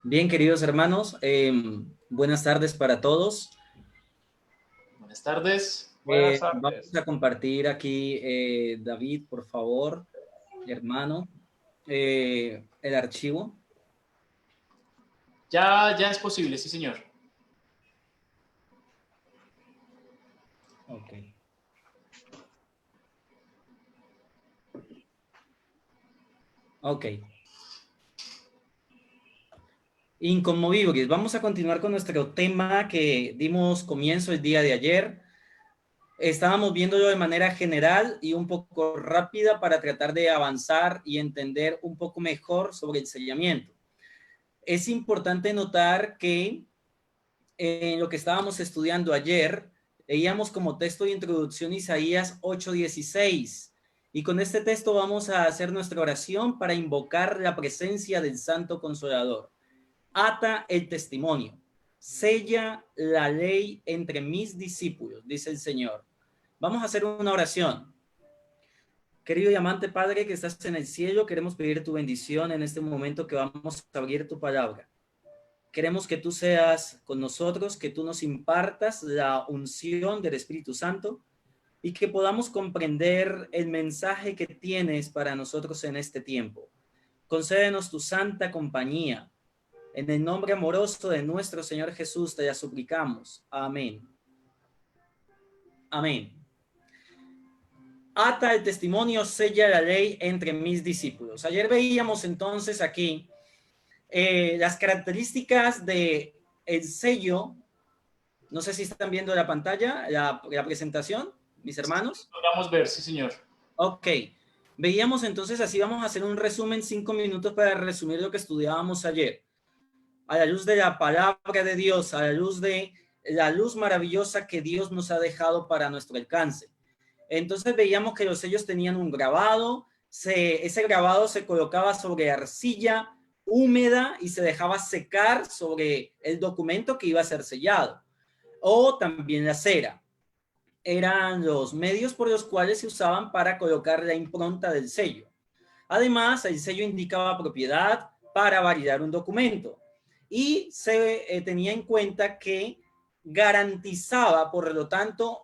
Bien, queridos hermanos, buenas tardes para todos. Buenas tardes. Buenas Vamos tardes. a compartir aquí, David, por favor, hermano, el archivo. Ya es posible, sí, señor. Ok. Ok. Inconmovibles. Vamos a continuar con nuestro tema que dimos comienzo el día de ayer. Estábamos viéndolo de manera general y un poco rápida para tratar de avanzar y entender un poco mejor sobre el sellamiento. Es importante notar que en lo que estábamos estudiando ayer, leíamos como texto de introducción Isaías 8:16. Y con este texto vamos a hacer nuestra oración para invocar la presencia del Santo Consolador. Ata el testimonio, sella la ley entre mis discípulos, dice el Señor. Vamos a hacer una oración. Querido y amante Padre que estás en el cielo, queremos pedir tu bendición en este momento que vamos a abrir tu palabra. Queremos que tú seas con nosotros, que tú nos impartas la unción del Espíritu Santo y que podamos comprender el mensaje que tienes para nosotros en este tiempo. Concédenos tu santa compañía. En el nombre amoroso de nuestro Señor Jesús te la suplicamos. Amén. Amén. Ata el testimonio, sella la ley entre mis discípulos. Ayer veíamos entonces aquí las características de el sello. No sé si están viendo la pantalla, la presentación, mis hermanos. Logramos ver, sí, señor. Ok. Veíamos entonces, así vamos a hacer un resumen, 5 minutos para resumir lo que estudiábamos ayer. A la luz de la palabra de Dios, a la luz de la luz maravillosa que Dios nos ha dejado para nuestro alcance. Entonces veíamos que los sellos tenían un grabado, ese grabado se colocaba sobre arcilla húmeda y se dejaba secar sobre el documento que iba a ser sellado. O también la cera. Eran los medios por los cuales se usaban para colocar la impronta del sello. Además, el sello indicaba propiedad para validar un documento y se tenía en cuenta que garantizaba, por lo tanto,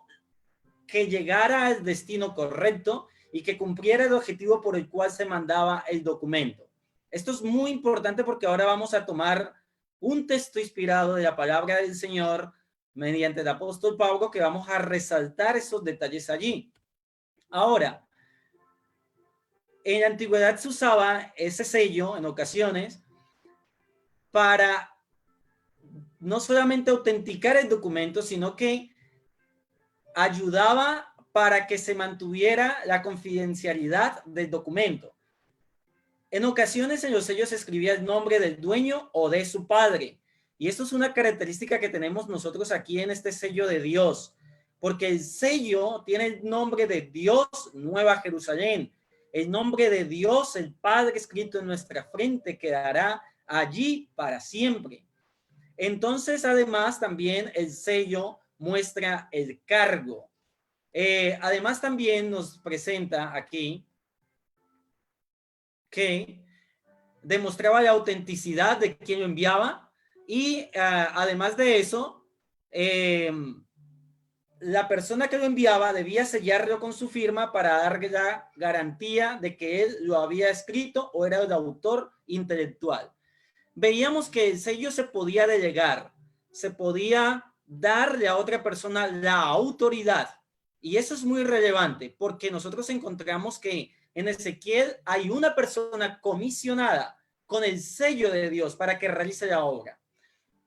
que llegara al destino correcto y que cumpliera el objetivo por el cual se mandaba el documento. Esto es muy importante porque ahora vamos a tomar un texto inspirado de la palabra del Señor mediante el apóstol Pablo que vamos a resaltar esos detalles allí. Ahora, en la antigüedad se usaba ese sello en ocasiones para no solamente autenticar el documento, sino que ayudaba para que se mantuviera la confidencialidad del documento. En ocasiones en los sellos se escribía el nombre del dueño o de su padre. Y esto es una característica que tenemos nosotros aquí en este sello de Dios, porque el sello tiene el nombre de Dios, Nueva Jerusalén. El nombre de Dios, el Padre, escrito en nuestra frente, quedará allí para siempre. Entonces, además, también el sello muestra el cargo. Además, también nos presenta aquí que demostraba la autenticidad de quien lo enviaba y además de eso, la persona que lo enviaba debía sellarlo con su firma para darle la garantía de que él lo había escrito o era el autor intelectual. Veíamos que el sello se podía delegar, se podía darle a otra persona la autoridad. Y eso es muy relevante porque nosotros encontramos que en Ezequiel hay una persona comisionada con el sello de Dios para que realice la obra.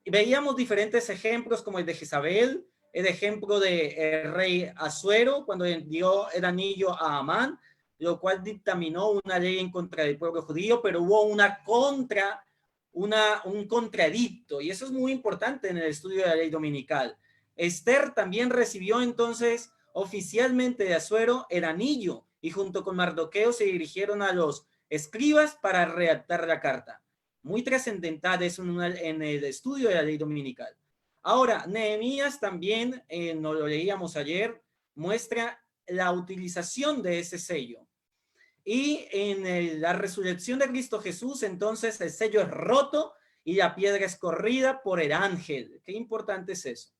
Y veíamos diferentes ejemplos como el de Jezabel, el ejemplo de rey Asuero cuando dio el anillo a Amán, lo cual dictaminó una ley en contra del pueblo judío, pero hubo un contradicto, y eso es muy importante en el estudio de la ley dominical. Esther también recibió entonces oficialmente de Asuero el anillo y junto con Mardoqueo se dirigieron a los escribas para redactar la carta. Muy trascendental es en el estudio de la ley dominical. Ahora, Nehemías también, nos lo leíamos ayer, muestra la utilización de ese sello. Y en la resurrección de Cristo Jesús, entonces el sello es roto y la piedra escorrida por el ángel. Qué importante es eso.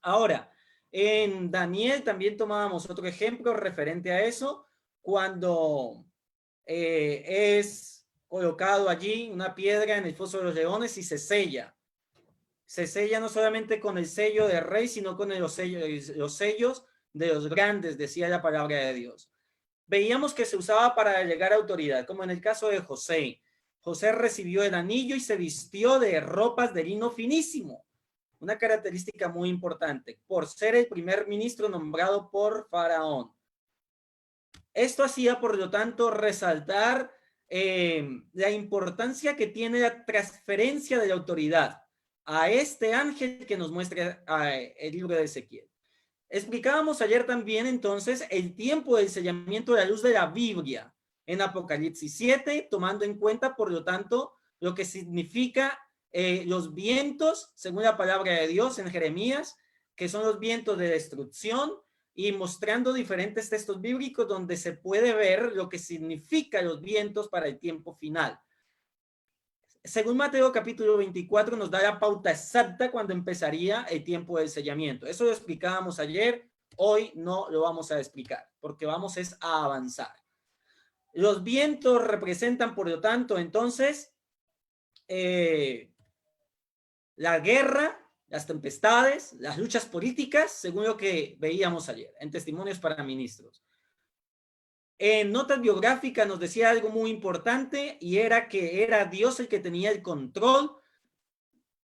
Ahora, en Daniel también tomábamos otro ejemplo referente a eso, cuando es colocado allí una piedra en el foso de los leones y se sella. Se sella no solamente con el sello del rey, sino con los sellos de los grandes, decía la palabra de Dios. Veíamos que se usaba para delegar autoridad, como en el caso de José. José recibió el anillo y se vistió de ropas de lino finísimo, una característica muy importante, por ser el primer ministro nombrado por Faraón. Esto hacía, por lo tanto, resaltar la importancia que tiene la transferencia de la autoridad a este ángel que nos muestra el libro de Ezequiel. Explicábamos ayer también entonces el tiempo del sellamiento de la luz de la Biblia en Apocalipsis 7, tomando en cuenta, por lo tanto, lo que significa los vientos, según la palabra de Dios en Jeremías, que son los vientos de destrucción, y mostrando diferentes textos bíblicos donde se puede ver lo que significa los vientos para el tiempo final. Según Mateo capítulo 24 nos da la pauta exacta cuando empezaría el tiempo del sellamiento. Eso lo explicábamos ayer, hoy no lo vamos a explicar porque vamos a avanzar. Los vientos representan, por lo tanto, entonces, la guerra, las tempestades, las luchas políticas, según lo que veíamos ayer en Testimonios para Ministros. En notas biográficas nos decía algo muy importante y era que era Dios el que tenía el control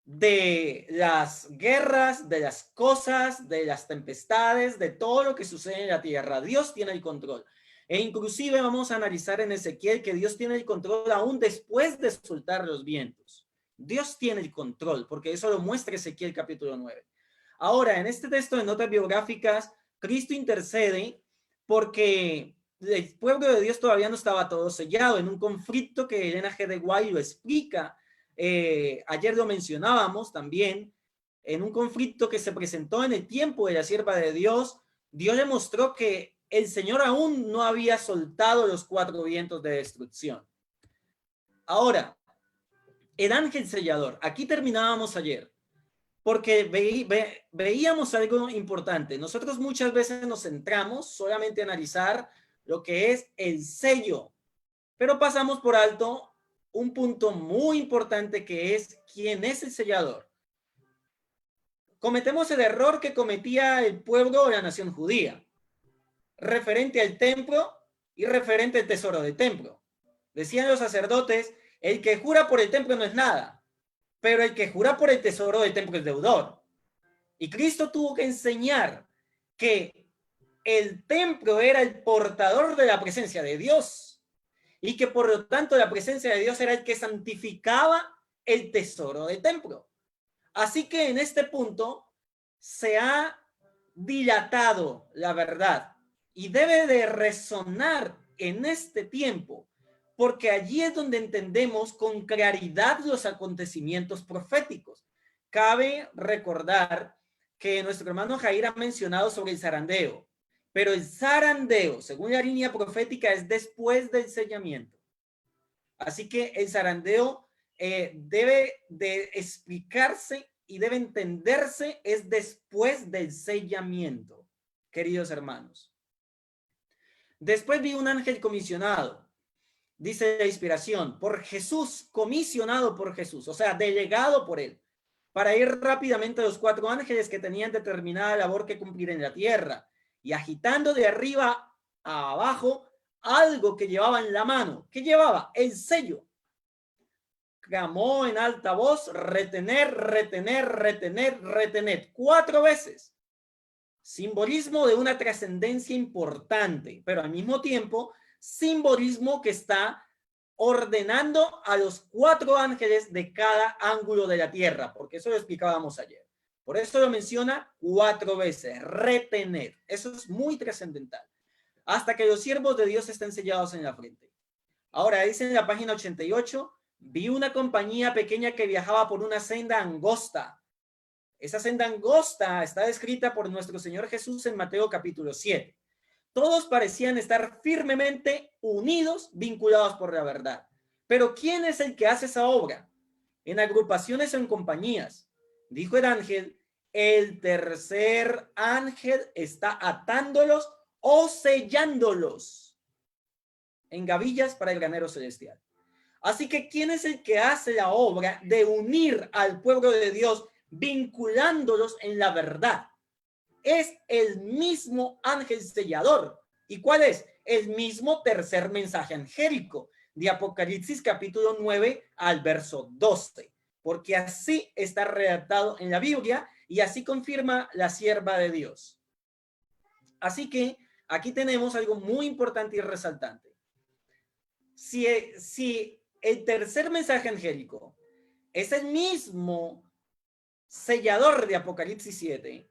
de las guerras, de las cosas, de las tempestades, de todo lo que sucede en la tierra. Dios tiene el control. E inclusive vamos a analizar en Ezequiel que Dios tiene el control aún después de soltar los vientos. Dios tiene el control, porque eso lo muestra Ezequiel capítulo 9. Ahora, en este texto de notas biográficas, Cristo intercede porque el pueblo de Dios todavía no estaba todo sellado en un conflicto que Elena G. de Guay lo explica. Ayer lo mencionábamos también, en un conflicto que se presentó en el tiempo de la sierva de Dios. Dios le mostró que el Señor aún no había soltado los 4 vientos de destrucción. Ahora, el ángel sellador, aquí terminábamos ayer, porque veíamos algo importante. Nosotros muchas veces nos centramos solamente en analizar lo que es el sello, pero pasamos por alto un punto muy importante que es quién es el sellador. Cometemos el error que cometía el pueblo o la nación judía, referente al templo y referente al tesoro del templo. Decían los sacerdotes, el que jura por el templo no es nada, pero el que jura por el tesoro del templo es deudor. Y Cristo tuvo que enseñar que el templo era el portador de la presencia de Dios y que por lo tanto la presencia de Dios era el que santificaba el tesoro del templo. Así que en este punto se ha dilatado la verdad y debe de resonar en este tiempo, porque allí es donde entendemos con claridad los acontecimientos proféticos. Cabe recordar que nuestro hermano Jair ha mencionado sobre el zarandeo, pero el zarandeo, según la línea profética, es después del sellamiento. Así que el zarandeo debe de explicarse y debe entenderse es después del sellamiento, queridos hermanos. Después vi un ángel comisionado, dice la inspiración, por Jesús, comisionado por Jesús, o sea, delegado por él, para ir rápidamente a los 4 ángeles que tenían determinada labor que cumplir en la tierra, y agitando de arriba a abajo algo que llevaba en la mano. ¿Qué llevaba? El sello. Clamó en alta voz, retener, retener, retener, retener, 4 veces. Simbolismo de una trascendencia importante, pero al mismo tiempo, simbolismo que está ordenando a los 4 ángeles de cada ángulo de la tierra, porque eso lo explicábamos ayer. Por eso lo menciona 4 veces, retener. Eso es muy trascendental. Hasta que los siervos de Dios estén sellados en la frente. Ahora, dice en la página 88, vi una compañía pequeña que viajaba por una senda angosta. Esa senda angosta está descrita por nuestro Señor Jesús en Mateo capítulo 7. Todos parecían estar firmemente unidos, vinculados por la verdad. Pero ¿quién es el que hace esa obra? en agrupaciones o en compañías. Dijo el tercer ángel está atándolos o sellándolos en gavillas para el granero celestial. Así que, ¿quién es el que hace la obra de unir al pueblo de Dios, vinculándolos en la verdad? Es el mismo ángel sellador. ¿Y cuál es? El mismo tercer mensaje angélico de Apocalipsis capítulo 9 al verso 12. Porque así está redactado en la Biblia y así confirma la sierva de Dios. Así que aquí tenemos algo muy importante y resaltante. Si el tercer mensaje angélico es el mismo sellador de Apocalipsis 7,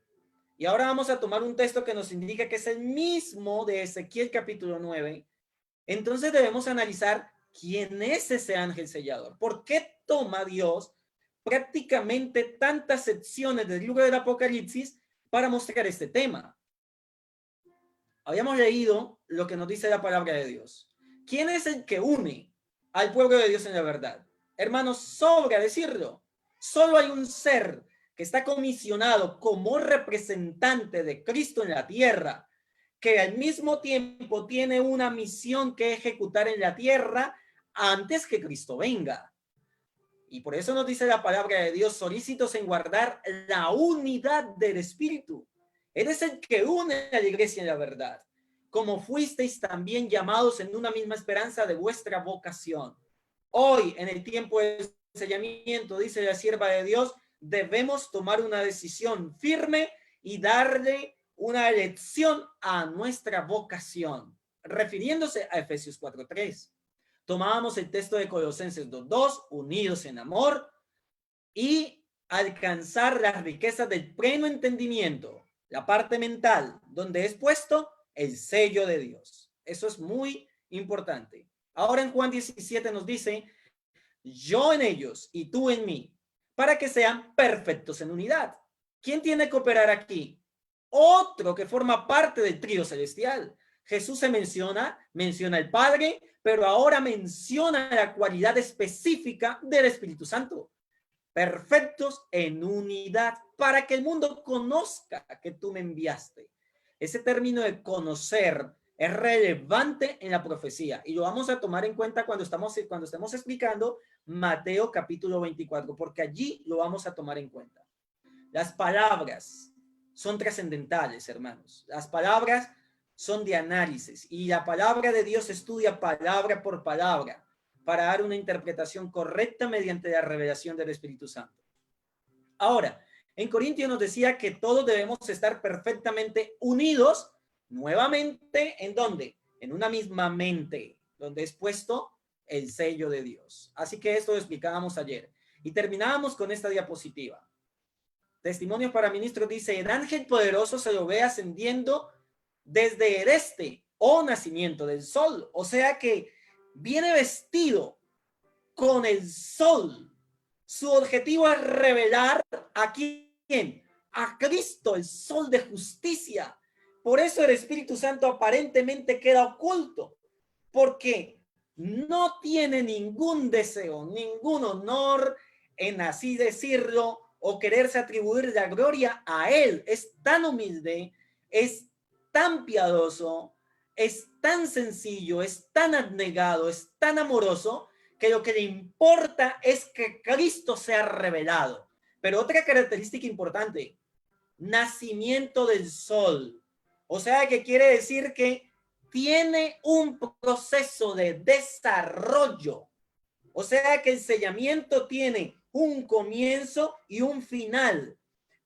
y ahora vamos a tomar un texto que nos indica que es el mismo de Ezequiel capítulo 9, entonces debemos analizar quién es ese ángel sellador. ¿Por qué toma Dios prácticamente tantas secciones del libro del Apocalipsis para mostrar este tema? Habíamos leído lo que nos dice la palabra de Dios. ¿Quién es el que une al pueblo de Dios en la verdad? Hermanos, sobra decirlo. Solo hay un ser que está comisionado como representante de Cristo en la tierra, que al mismo tiempo tiene una misión que ejecutar en la tierra antes que Cristo venga. Y por eso nos dice la palabra de Dios, solícitos en guardar la unidad del Espíritu. Él es el que une a la iglesia en la verdad, como fuisteis también llamados en una misma esperanza de vuestra vocación. Hoy, en el tiempo del sellamiento, dice la sierva de Dios, debemos tomar una decisión firme y darle una elección a nuestra vocación, refiriéndose a Efesios 4:3. Tomábamos el texto de Colosenses 2:2, unidos en amor y alcanzar las riquezas del pleno entendimiento, la parte mental, donde es puesto el sello de Dios. Eso es muy importante. Ahora en Juan 17 nos dice, yo en ellos y tú en mí, para que sean perfectos en unidad. ¿Quién tiene que operar aquí? Otro que forma parte del trío celestial. Jesús se menciona el Padre, pero ahora menciona la cualidad específica del Espíritu Santo. Perfectos en unidad, para que el mundo conozca que tú me enviaste. Ese término de conocer es relevante en la profecía y lo vamos a tomar en cuenta cuando estemos explicando Mateo capítulo 24, porque allí lo vamos a tomar en cuenta. Las palabras son trascendentales, hermanos. Las palabras son de análisis y la palabra de Dios estudia palabra por palabra para dar una interpretación correcta mediante la revelación del Espíritu Santo. Ahora, en Corintios nos decía que todos debemos estar perfectamente unidos nuevamente, ¿en dónde? En una misma mente, donde es puesto el sello de Dios. Así que esto lo explicábamos ayer. Y terminábamos con esta diapositiva. Testimonios para Ministros dice, el ángel poderoso se lo ve ascendiendo desde el este o nacimiento del sol. O sea que viene vestido con el sol. Su objetivo es revelar a quién, a Cristo, el sol de justicia. Por eso el Espíritu Santo aparentemente queda oculto, porque no tiene ningún deseo, ningún honor en así decirlo, o quererse atribuir la gloria a él. Es tan humilde, es tan piadoso, es tan sencillo, es tan abnegado, es tan amoroso, que lo que le importa es que Cristo sea revelado. Pero otra característica importante, nacimiento del sol. O sea, que quiere decir que tiene un proceso de desarrollo. O sea, que el sellamiento tiene un comienzo y un final,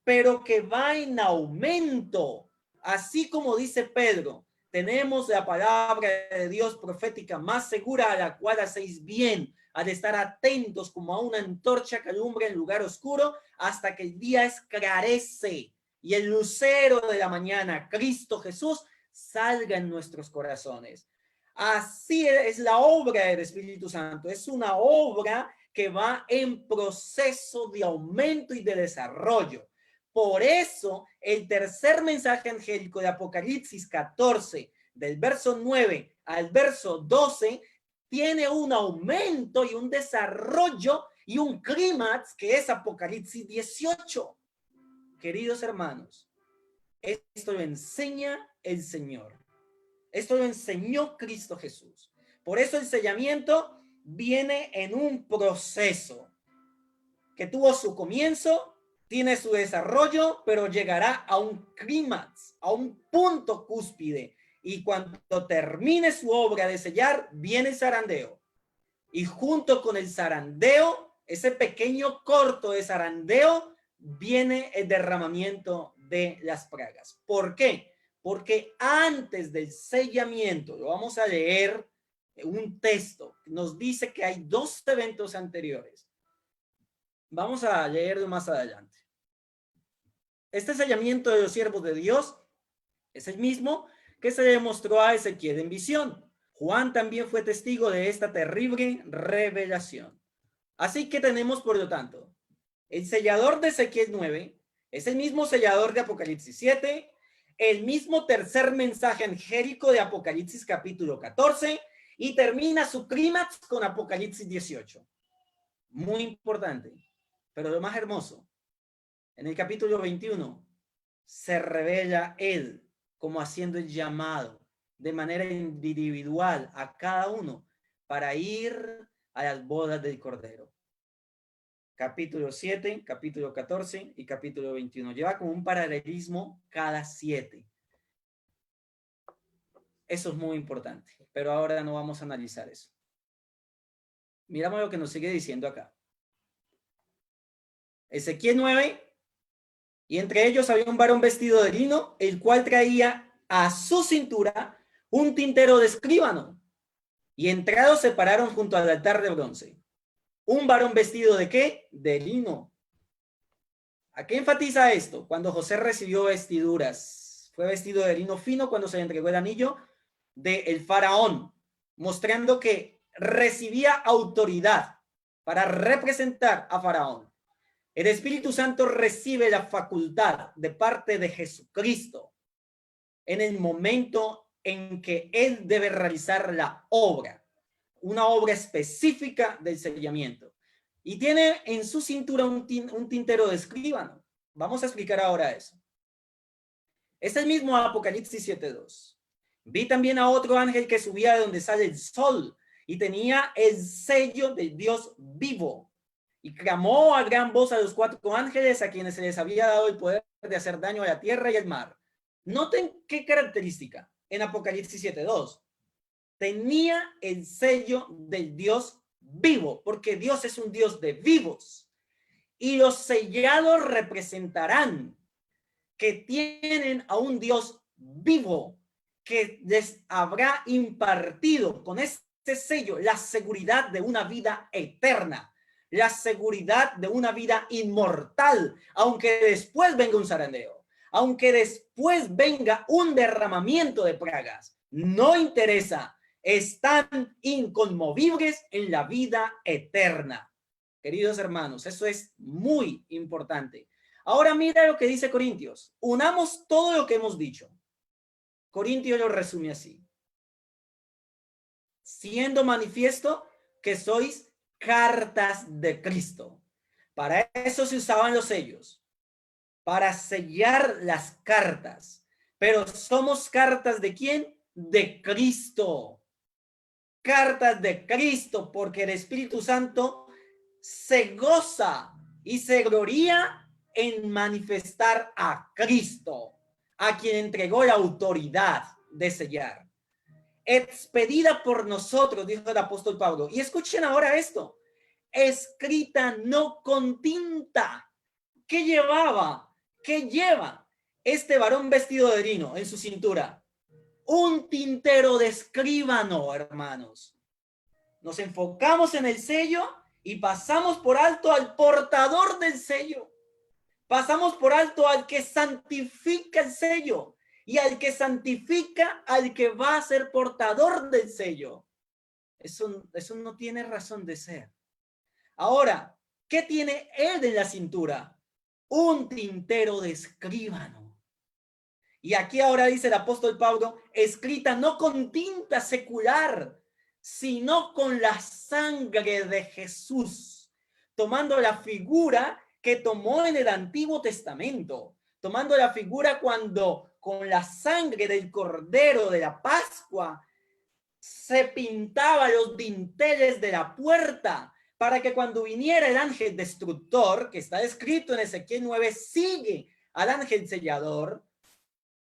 pero que va en aumento. Así como dice Pedro, tenemos la palabra de Dios profética más segura, a la cual hacéis bien al estar atentos como a una antorcha que alumbra en lugar oscuro hasta que el día esclarece y el lucero de la mañana, Cristo Jesús, salga en nuestros corazones. Así es la obra del Espíritu Santo. Es una obra que va en proceso de aumento y de desarrollo. Por eso, el tercer mensaje angélico de Apocalipsis 14, del verso 9 al verso 12, tiene un aumento y un desarrollo y un clímax que es Apocalipsis 18. Queridos hermanos, esto lo enseña el Señor. Esto lo enseñó Cristo Jesús. Por eso el sellamiento viene en un proceso que tuvo su comienzo, tiene su desarrollo, pero llegará a un clímax, a un punto cúspide. Y cuando termine su obra de sellar, viene el zarandeo. Y junto con el zarandeo, ese pequeño corto de zarandeo, viene el derramamiento de las plagas. ¿Por qué? Porque antes del sellamiento, lo vamos a leer, un texto nos dice que hay dos eventos anteriores. Vamos a leerlo más adelante. Este sellamiento de los siervos de Dios es el mismo que se le mostró a Ezequiel en visión. Juan también fue testigo de esta terrible revelación. Así que tenemos, por lo tanto, el sellador de Ezequiel 9 es el mismo sellador de Apocalipsis 7, el mismo tercer mensaje angélico de Apocalipsis capítulo 14 y termina su clímax con Apocalipsis 18. Muy importante, pero lo más hermoso, en el capítulo 21 se revela él como haciendo el llamado de manera individual a cada uno para ir a las bodas del Cordero. Capítulo 7, capítulo 14 y capítulo 21. Lleva como un paralelismo cada 7. Eso es muy importante, pero ahora no vamos a analizar eso. Miramos lo que nos sigue diciendo acá. Ezequiel 9, y entre ellos había un varón vestido de lino, el cual traía a su cintura un tintero de escribano, y entrados se pararon junto al altar de bronce. Un varón vestido ¿de qué? De lino. ¿A qué enfatiza esto? Cuando José recibió vestiduras, fue vestido de lino fino cuando se le entregó el anillo del faraón, mostrando que recibía autoridad para representar a faraón. El Espíritu Santo recibe la facultad de parte de Jesucristo en el momento en que él debe realizar la obra, una obra específica del sellamiento. Y tiene en su cintura un tintero de escribano. Vamos a explicar ahora eso. Es el mismo Apocalipsis 7:2. Vi también a otro ángel que subía de donde sale el sol y tenía el sello del Dios vivo. Y clamó a gran voz a los 4 ángeles a quienes se les había dado el poder de hacer daño a la tierra y al mar. Noten qué característica en Apocalipsis 7:2. Tenía el sello del Dios vivo, porque Dios es un Dios de vivos. Y los sellados representarán que tienen a un Dios vivo que les habrá impartido con este sello la seguridad de una vida eterna, la seguridad de una vida inmortal, aunque después venga un zarandeo, aunque después venga un derramamiento de plagas, no interesa, están inconmovibles en la vida eterna. Queridos hermanos, eso es muy importante. Ahora mira lo que dice Corintios. Unamos todo lo que hemos dicho. Corintios lo resume así. Siendo manifiesto que sois cartas de Cristo. Para eso se usaban los sellos, para sellar las cartas. Pero somos cartas ¿de quién? De Cristo. Cartas de Cristo, porque el Espíritu Santo se goza y se gloria en manifestar a Cristo, a quien entregó la autoridad de sellar. Expedida por nosotros, dijo el apóstol Pablo. Y escuchen ahora esto. Escrita no con tinta. ¿Qué llevaba? ¿Qué lleva este varón vestido de lino en su cintura? Un tintero de escribano, hermanos. Nos enfocamos en el sello y pasamos por alto al portador del sello. Pasamos por alto al que santifica el sello y al que santifica al que va a ser portador del sello. Eso no tiene razón de ser. Ahora, ¿qué tiene él en la cintura? Un tintero de escribano. Y aquí ahora dice el apóstol Pablo, escrita no con tinta secular, sino con la sangre de Jesús, tomando la figura que tomó en el Antiguo Testamento, tomando la figura cuando con la sangre del Cordero de la Pascua se pintaba los dinteles de la puerta para que cuando viniera el ángel destructor, que está escrito en Ezequiel 9, sigue al ángel sellador,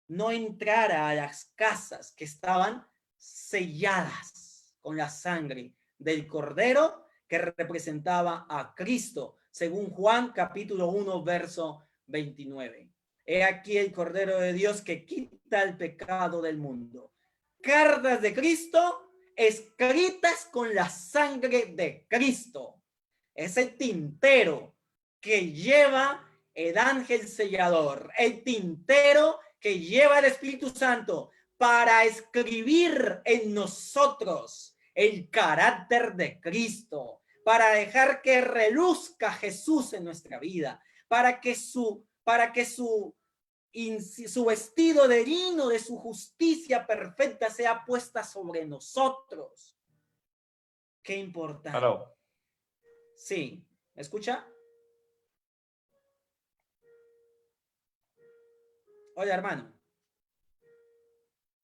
no entrara a las casas que estaban selladas con la sangre del Cordero que representaba a Cristo, según Juan capítulo 1, verso 29. He aquí el Cordero de Dios que quita el pecado del mundo. Cartas de Cristo escritas con la sangre de Cristo. Ese tintero que lleva el ángel sellador, el tintero que lleva el Espíritu Santo para escribir en nosotros el carácter de Cristo, para dejar que reluzca Jesús en nuestra vida, para que su vestido de lino de su justicia perfecta sea puesta sobre nosotros. Qué importante. Hello. Sí, ¿me escucha? Hola, hermano.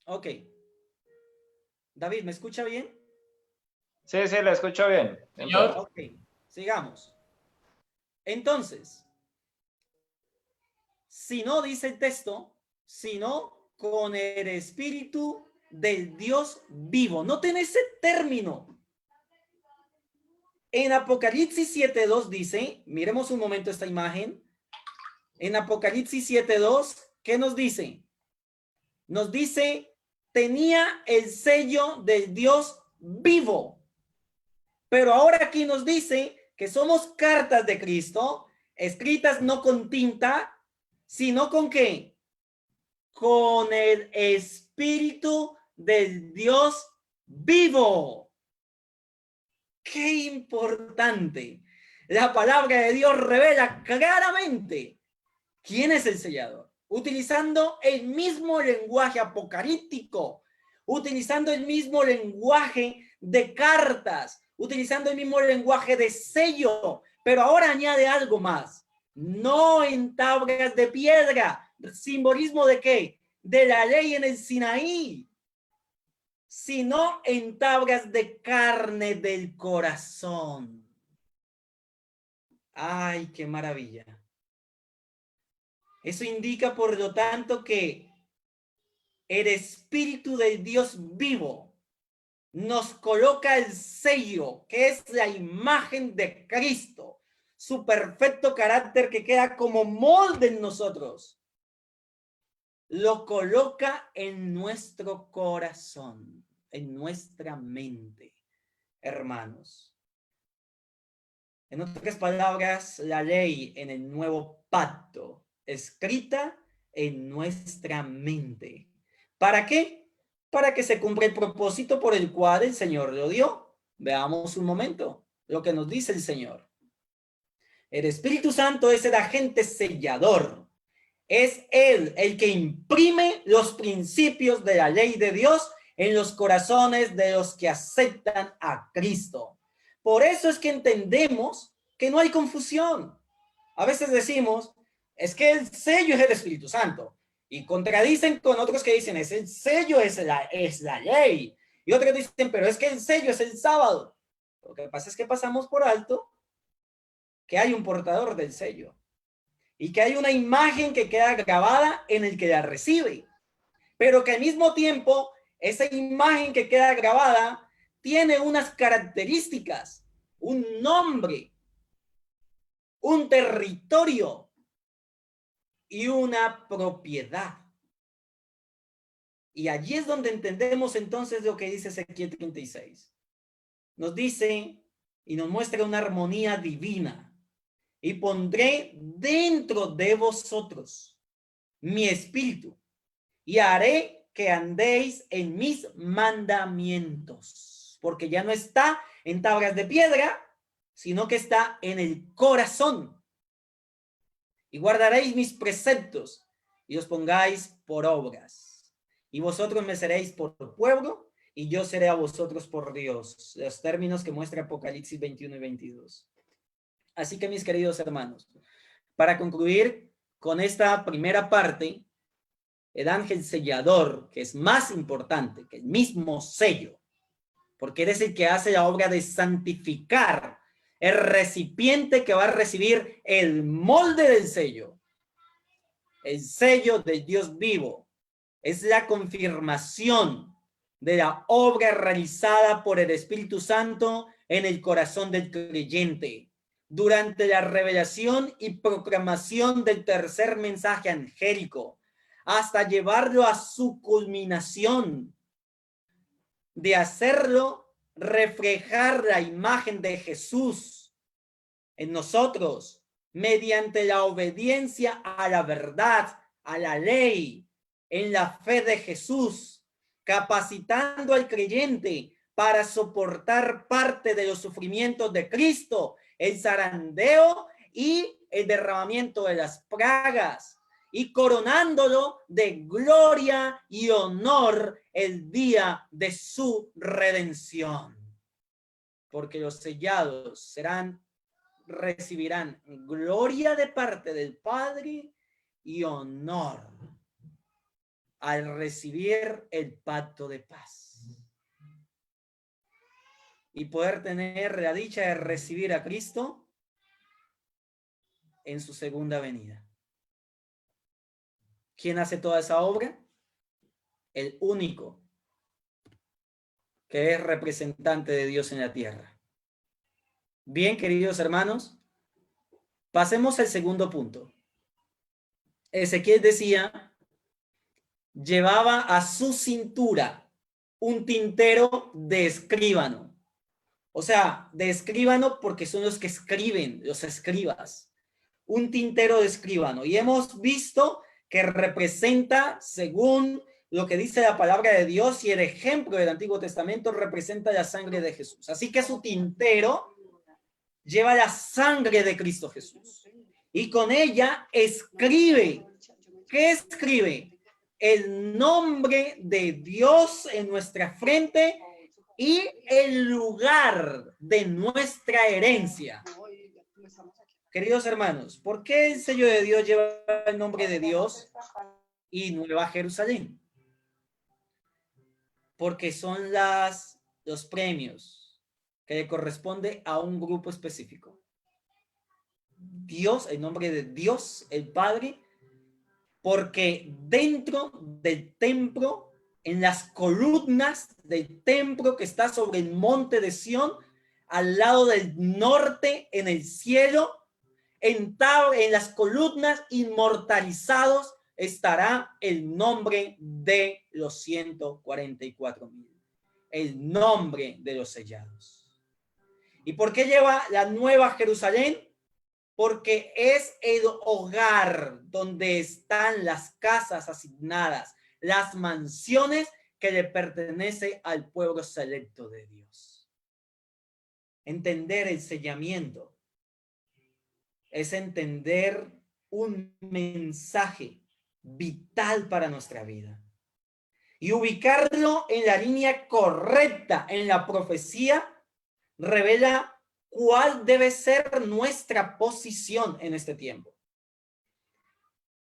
Ok. David, ¿me escucha bien? Sí, lo escucho bien. Señor. Ok, sigamos. Entonces, si no dice el texto, sino con el Espíritu del Dios vivo. Noten ese término. En Apocalipsis 7:2 dice, miremos un momento esta imagen. En Apocalipsis 7:2, ¿qué nos dice? Nos dice, tenía el sello del Dios vivo. Pero ahora aquí nos dice que somos cartas de Cristo, escritas no con tinta, sino con ¿qué? Con el Espíritu del Dios vivo. ¡Qué importante! La palabra de Dios revela claramente quién es el sellador, utilizando el mismo lenguaje apocalíptico, utilizando el mismo lenguaje de cartas, utilizando el mismo lenguaje de sello, pero ahora añade algo más. No en tablas de piedra. ¿Simbolismo de qué? De la ley en el Sinaí, sino en tablas de carne del corazón. ¡Ay, qué maravilla! Eso indica, por lo tanto, que el Espíritu del Dios vivo nos coloca el sello, que es la imagen de Cristo, su perfecto carácter que queda como molde en nosotros. Lo coloca en nuestro corazón, en nuestra mente, hermanos. En otras palabras, la ley en el nuevo pacto, escrita en nuestra mente. ¿Para qué? Para que se cumpla el propósito por el cual el Señor lo dio. Veamos un momento lo que nos dice el Señor. El Espíritu Santo es el agente sellador. Es Él el que imprime los principios de la ley de Dios en los corazones de los que aceptan a Cristo. Por eso es que entendemos que no hay confusión. A veces decimos, es que el sello es el Espíritu Santo. Y contradicen con otros que dicen, es el sello, es la ley. Y otros dicen, pero es que el sello es el sábado. Lo que pasa es que pasamos por alto que hay un portador del sello y que hay una imagen que queda grabada en el que la recibe, pero que al mismo tiempo esa imagen que queda grabada tiene unas características, un nombre, un territorio y una propiedad. Y allí es donde entendemos entonces lo que dice Ezequiel 36. Nos dice y nos muestra una armonía divina. Y pondré dentro de vosotros mi espíritu y haré que andéis en mis mandamientos, porque ya no está en tablas de piedra, sino que está en el corazón. Y guardaréis mis preceptos y os pongáis por obras. Y vosotros me seréis por pueblo y yo seré a vosotros por Dios. Los términos que muestra Apocalipsis 21 y 22. Así que, mis queridos hermanos, para concluir con esta primera parte, el ángel sellador, que es más importante que el mismo sello, porque eres el que hace la obra de santificar el recipiente que va a recibir el molde del sello. El sello del Dios vivo es la confirmación de la obra realizada por el Espíritu Santo en el corazón del creyente durante la revelación y proclamación del tercer mensaje angélico, hasta llevarlo a su culminación, de hacerlo reflejar la imagen de Jesús en nosotros mediante la obediencia a la verdad, a la ley, en la fe de Jesús, capacitando al creyente para soportar parte de los sufrimientos de Cristo, el zarandeo y el derramamiento de las plagas, y coronándolo de gloria y honor el día de su redención. Porque los sellados recibirán gloria de parte del Padre y honor al recibir el pacto de paz. Y poder tener la dicha de recibir a Cristo en su segunda venida. ¿Quién hace toda esa obra? El único que es representante de Dios en la tierra. Bien, queridos hermanos, pasemos al segundo punto. Ezequiel decía, llevaba a su cintura un tintero de escribano. O sea, de escribano porque son los que escriben, los escribas. Un tintero de escribano. Y hemos visto que representa, según lo que dice la palabra de Dios y el ejemplo del Antiguo Testamento, representa la sangre de Jesús. Así que su tintero lleva la sangre de Cristo Jesús. Y con ella escribe. ¿Qué escribe? El nombre de Dios en nuestra frente y el lugar de nuestra herencia. Queridos hermanos, ¿por qué el sello de Dios lleva el nombre de Dios y Nueva Jerusalén? Porque son los premios que le corresponde a un grupo específico. Dios, el nombre de Dios, el Padre, porque dentro del templo, en las columnas del templo que está sobre el monte de Sión, al lado del norte, en el cielo, en las columnas inmortalizados estará el nombre de los 144,000, el nombre de los sellados. ¿Y por qué lleva la Nueva Jerusalén? Porque es el hogar donde están las casas asignadas, las mansiones que le pertenece al pueblo selecto de Dios. Entender el sellamiento es entender un mensaje vital para nuestra vida y ubicarlo en la línea correcta en la profecía revela cuál debe ser nuestra posición en este tiempo.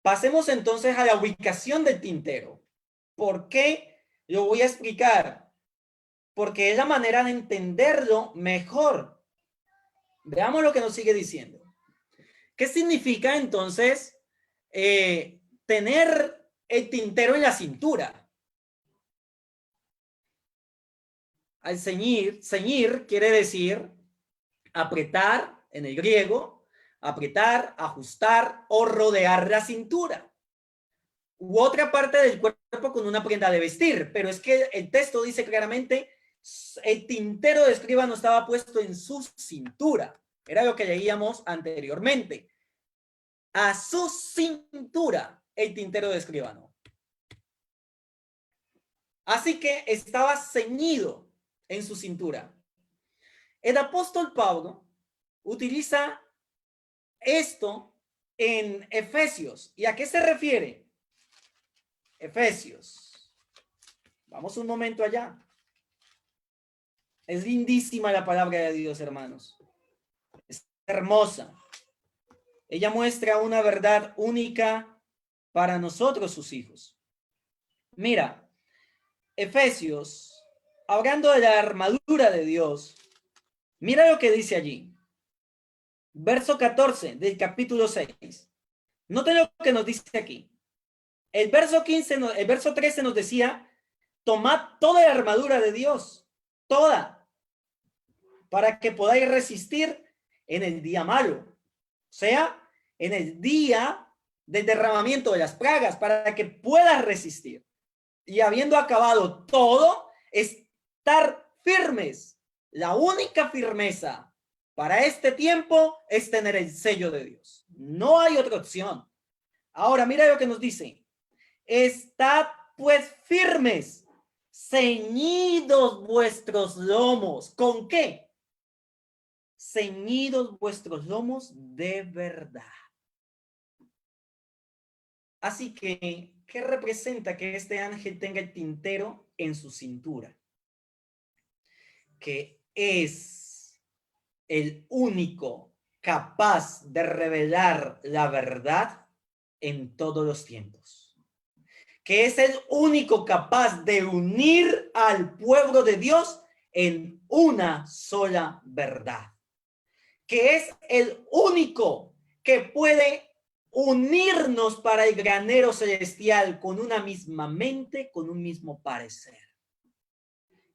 Pasemos entonces a la ubicación del tintero. ¿Por qué? Lo voy a explicar. Porque es la manera de entenderlo mejor. Veamos lo que nos sigue diciendo. ¿Qué significa entonces tener el tintero en la cintura? Al ceñir quiere decir apretar en el griego, apretar, ajustar o rodear la cintura. U otra parte del cuerpo con una prenda de vestir, pero es que el texto dice claramente el tintero de escribano estaba puesto en su cintura. Era lo que leíamos anteriormente. A su cintura el tintero de escribano. Así que estaba ceñido en su cintura. El apóstol Pablo utiliza esto en Efesios. ¿Y a qué se refiere? Efesios. Vamos un momento allá. Es lindísima la palabra de Dios, hermanos. hermosa. Ella muestra una verdad única para nosotros, sus hijos. Mira, Efesios, hablando de la armadura de Dios, mira lo que dice allí. Verso 14 del capítulo 6. Noten lo que nos dice aquí. El verso 15, el verso 13 nos decía, tomad toda la armadura de Dios, toda, para que podáis resistir en el día malo. O sea, en el día del derramamiento de las plagas, para que puedas resistir. Y habiendo acabado todo, estar firmes. La única firmeza para este tiempo es tener el sello de Dios. No hay otra opción. Ahora, mira lo que nos dice. Estad pues firmes, ceñidos vuestros lomos. ¿Con qué? Ceñidos vuestros lomos de verdad. Así que, ¿qué representa que este ángel tenga el tintero en su cintura? Que es el único capaz de revelar la verdad en todos los tiempos. Que es el único capaz de unir al pueblo de Dios en una sola verdad. Que es el único que puede unirnos para el granero celestial con una misma mente, con un mismo parecer.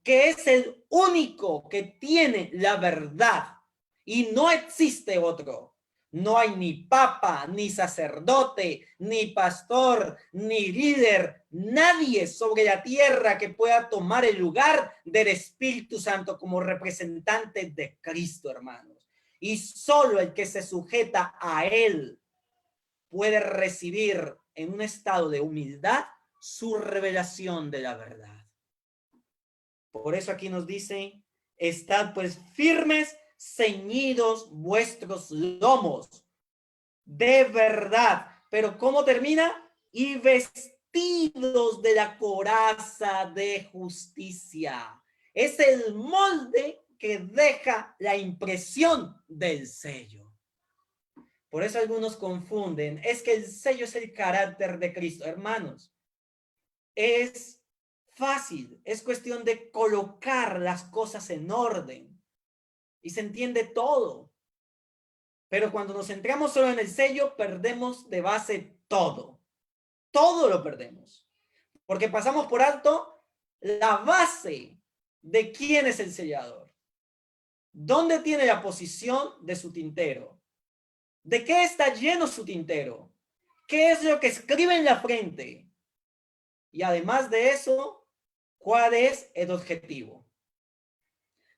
Que es el único que tiene la verdad y no existe otro. No hay ni papa, ni sacerdote, ni pastor, ni líder, nadie sobre la tierra que pueda tomar el lugar del Espíritu Santo como representante de Cristo, hermanos. Y solo el que se sujeta a él puede recibir en un estado de humildad su revelación de la verdad. Por eso aquí nos dice, estad pues firmes, ceñidos vuestros lomos, de verdad. Pero ¿cómo termina? Y vestidos de la coraza de justicia. Es el molde que deja la impresión del sello. Por eso algunos confunden, es que el sello es el carácter de Cristo. Hermanos, es fácil, es cuestión de colocar las cosas en orden y se entiende todo. Pero cuando nos centramos solo en el sello, perdemos de base todo. Todo lo perdemos. Porque pasamos por alto la base de quién es el sellador. ¿Dónde tiene la posición de su tintero? ¿De qué está lleno su tintero? ¿Qué es lo que escribe en la frente? Y además de eso, ¿cuál es el objetivo?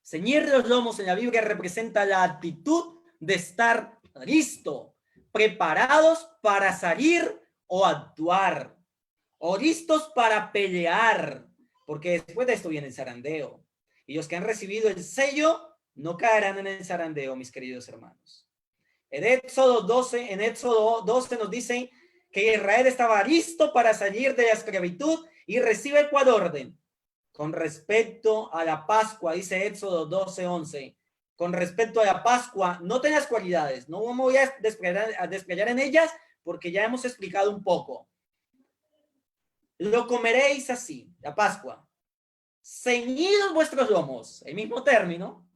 Ceñir los lomos en la Biblia representa la actitud de estar listo, preparados para salir o actuar, o listos para pelear, porque después de esto viene el zarandeo. Y los que han recibido el sello no caerán en el zarandeo, mis queridos hermanos. En Éxodo 12 nos dice que Israel estaba listo para salir de la esclavitud y recibe cuál orden. Con respecto a la Pascua, dice Éxodo 12:11, con respecto a la Pascua, noten las cualidades, no me voy a desplayar en ellas porque ya hemos explicado un poco. Lo comeréis así, la Pascua, ceñidos vuestros lomos, el mismo término,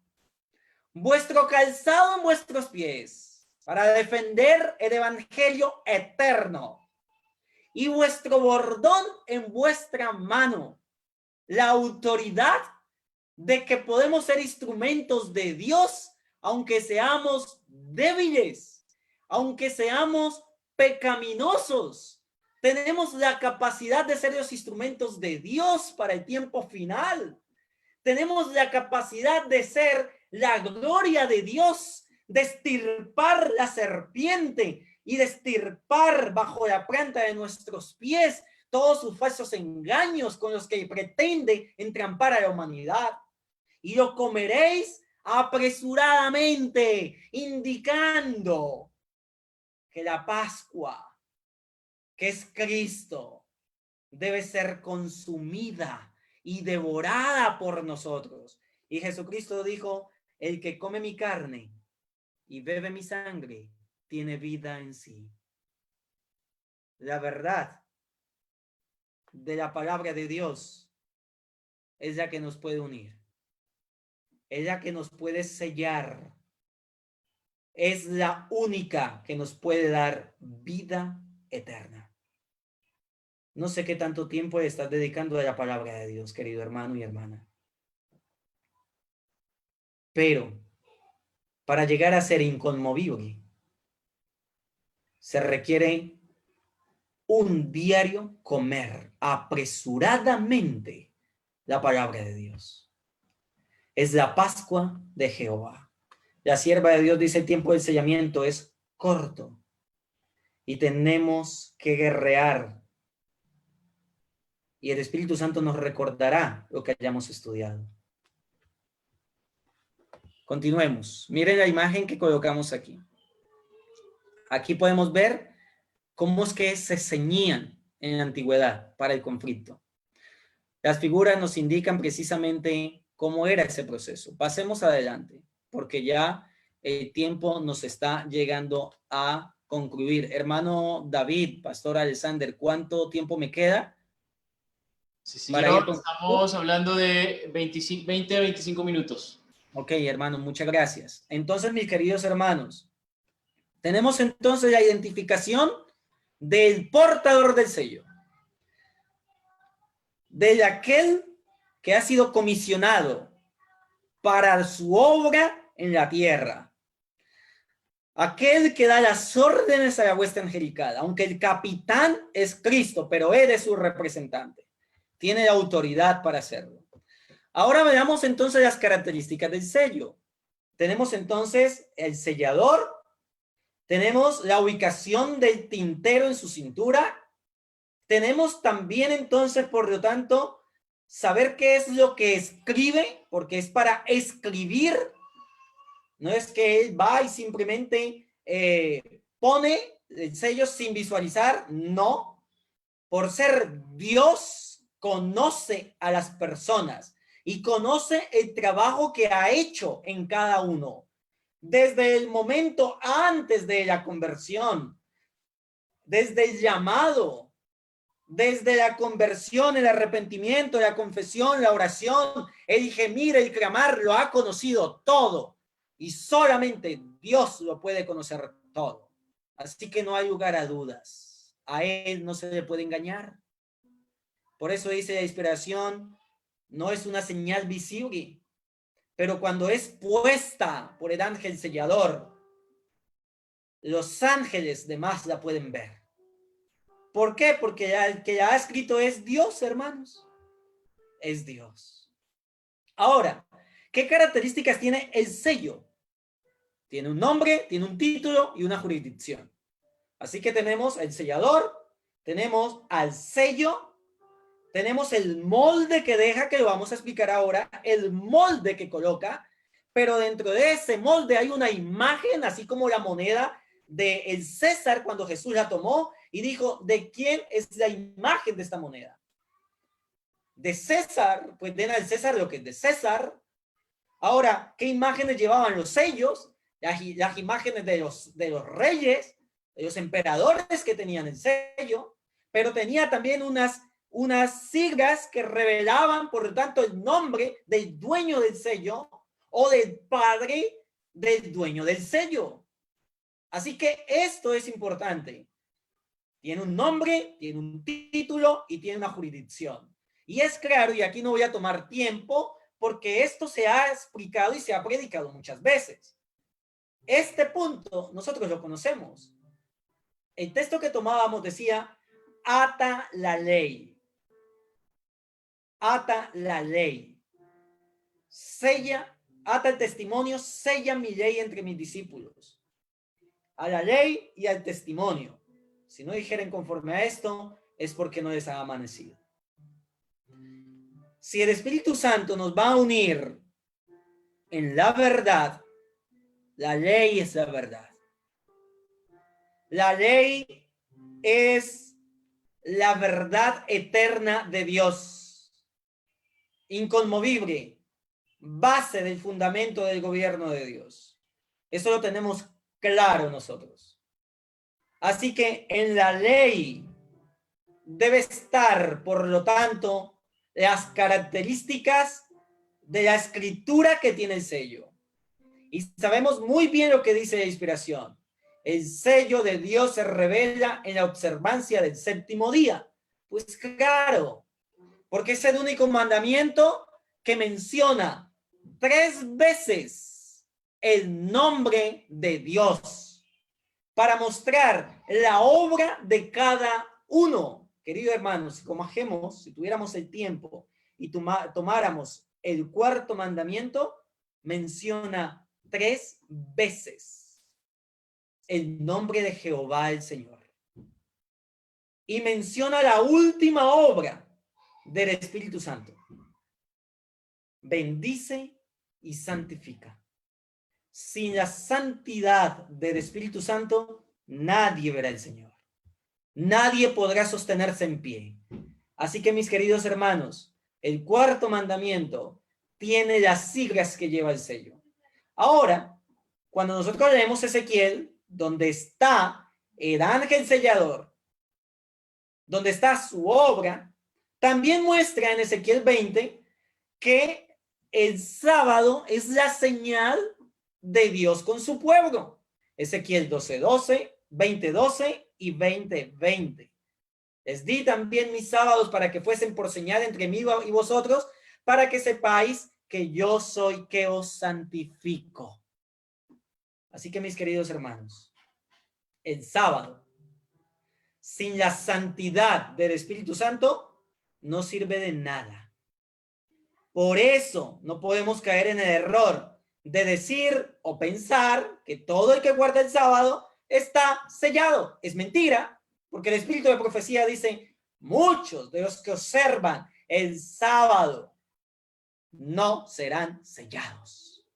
vuestro calzado en vuestros pies, para defender el evangelio eterno, y vuestro bordón en vuestra mano, la autoridad de que podemos ser instrumentos de Dios, aunque seamos débiles, aunque seamos pecaminosos. Tenemos la capacidad de ser los instrumentos de Dios para el tiempo final. Tenemos la capacidad de ser la gloria de Dios, de estirpar la serpiente y de estirpar bajo la planta de nuestros pies todos sus falsos engaños con los que pretende entrampar a la humanidad. Y lo comeréis apresuradamente, indicando que la Pascua, que es Cristo, debe ser consumida y devorada por nosotros. Y Jesucristo dijo, el que come mi carne y bebe mi sangre tiene vida en sí. La verdad de la palabra de Dios es la que nos puede unir, es la que nos puede sellar, es la única que nos puede dar vida eterna. No sé qué tanto tiempo estás dedicando a la palabra de Dios, querido hermano y hermana. Pero para llegar a ser inconmovible, se requiere un diario comer apresuradamente la palabra de Dios. Es la Pascua de Jehová. La sierva de Dios dice: el tiempo del sellamiento es corto y tenemos que guerrear. Y el Espíritu Santo nos recordará lo que hayamos estudiado. Continuemos. Miren la imagen que colocamos aquí. Aquí podemos ver cómo es que se ceñían en la antigüedad para el conflicto. Las figuras nos indican precisamente cómo era ese proceso. Pasemos adelante, porque ya el tiempo nos está llegando a concluir. Hermano David, Pastor Alexander, ¿cuánto tiempo me queda? Sí, Para ir señor, estamos hablando de 20 a 25 minutos. Ok, hermano, muchas gracias. Entonces, mis queridos hermanos, tenemos entonces la identificación del portador del sello, de aquel que ha sido comisionado para su obra en la tierra, aquel que da las órdenes a la hueste angelical, aunque el capitán es Cristo, pero él es su representante, tiene la autoridad para hacerlo. Ahora veamos entonces las características del sello. Tenemos entonces el sellador, tenemos la ubicación del tintero en su cintura, tenemos también entonces, por lo tanto, saber qué es lo que escribe, porque es para escribir. No es que él va y simplemente pone el sello sin visualizar, no. Por ser Dios, conoce a las personas y conoce el trabajo que ha hecho en cada uno. Desde el momento antes de la conversión, desde el llamado, desde la conversión, el arrepentimiento, la confesión, la oración, el gemir, el clamar, lo ha conocido todo. Y solamente Dios lo puede conocer todo. Así que no hay lugar a dudas. A él no se le puede engañar. Por eso dice la inspiración, no es una señal visible, pero cuando es puesta por el ángel sellador, los ángeles demás la pueden ver. ¿Por qué? Porque el que la ha escrito es Dios, hermanos. Es Dios. Ahora, ¿qué características tiene el sello? Tiene un nombre, tiene un título y una jurisdicción. Así que tenemos el sellador, tenemos al sello, tenemos el molde que deja, que lo vamos a explicar ahora, el molde que coloca, pero dentro de ese molde hay una imagen, así como la moneda del César cuando Jesús la tomó y dijo, ¿de quién es la imagen de esta moneda? De César, pues den al César lo que es de César. Ahora, ¿qué imágenes llevaban los sellos? Las imágenes de los reyes, de los emperadores que tenían el sello, pero tenía también unas siglas que revelaban, por lo tanto, el nombre del dueño del sello o del padre del dueño del sello. Así que esto es importante. Tiene un nombre, tiene un título y tiene una jurisdicción. Y es claro, y aquí no voy a tomar tiempo, porque esto se ha explicado y se ha predicado muchas veces. Este punto nosotros lo conocemos. El texto que tomábamos decía, ata la ley. Ata la ley. Sella, ata el testimonio, sella mi ley entre mis discípulos. A la ley y al testimonio. Si no dijeren conforme a esto, es porque no les ha amanecido. Si el Espíritu Santo nos va a unir en la verdad, la ley es la verdad. La ley es la verdad eterna de Dios, inconmovible, base del fundamento del gobierno de Dios. Eso lo tenemos claro nosotros. Así que en la ley debe estar, por lo tanto, las características de la escritura que tiene el sello. Y sabemos muy bien lo que dice la inspiración. El sello de Dios se revela en la observancia del séptimo día. Pues claro, porque es el único mandamiento que menciona 3 veces el nombre de Dios para mostrar la obra de cada uno. Querido hermano, si tuviéramos el tiempo y tomáramos el cuarto mandamiento, menciona 3 veces el nombre de Jehová el Señor. Y menciona la última obra del Espíritu Santo. Bendice y santifica. Sin la santidad del Espíritu Santo, nadie verá al Señor. Nadie podrá sostenerse en pie. Así que, mis queridos hermanos, el cuarto mandamiento tiene las siglas que lleva el sello. Ahora, cuando nosotros leemos Ezequiel, donde está el ángel sellador, donde está su obra, también muestra en Ezequiel 20 que el sábado es la señal de Dios con su pueblo. Ezequiel 12:12, 20:12 y 20:20. Les di también mis sábados para que fuesen por señal entre mí y vosotros, para que sepáis que yo soy que os santifico. Así que, mis queridos hermanos, el sábado, sin la santidad del Espíritu Santo, no sirve de nada. Por eso no podemos caer en el error de decir o pensar que todo el que guarda el sábado está sellado. Es mentira, porque el espíritu de profecía dice, muchos de los que observan el sábado no serán sellados,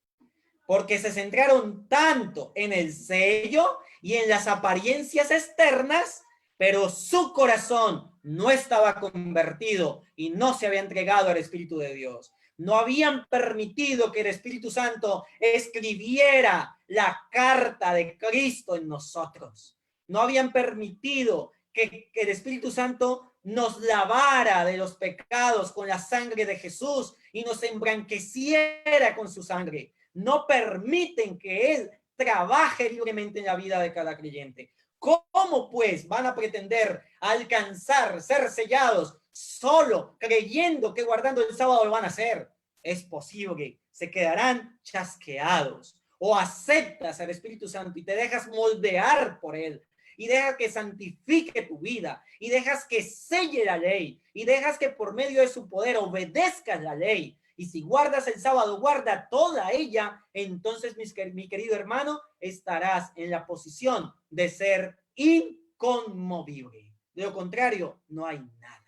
porque se centraron tanto en el sello y en las apariencias externas, pero su corazón no estaba convertido y no se había entregado al Espíritu de Dios. No habían permitido que el Espíritu Santo escribiera la carta de Cristo en nosotros. No habían permitido que el Espíritu Santo nos lavara de los pecados con la sangre de Jesús y nos emblanqueciera con su sangre. No permiten que Él trabaje libremente en la vida de cada creyente. ¿Cómo pues van a pretender alcanzar, ser sellados solo creyendo que guardando el sábado lo van a hacer? Es posible, se quedarán chasqueados. O aceptas al Espíritu Santo y te dejas moldear por Él, y dejas que santifique tu vida, y dejas que selle la ley, y dejas que por medio de su poder obedezcas la ley. Y si guardas el sábado, guarda toda ella, entonces, mi querido hermano, estarás en la posición de ser inconmovible. De lo contrario, no hay nada.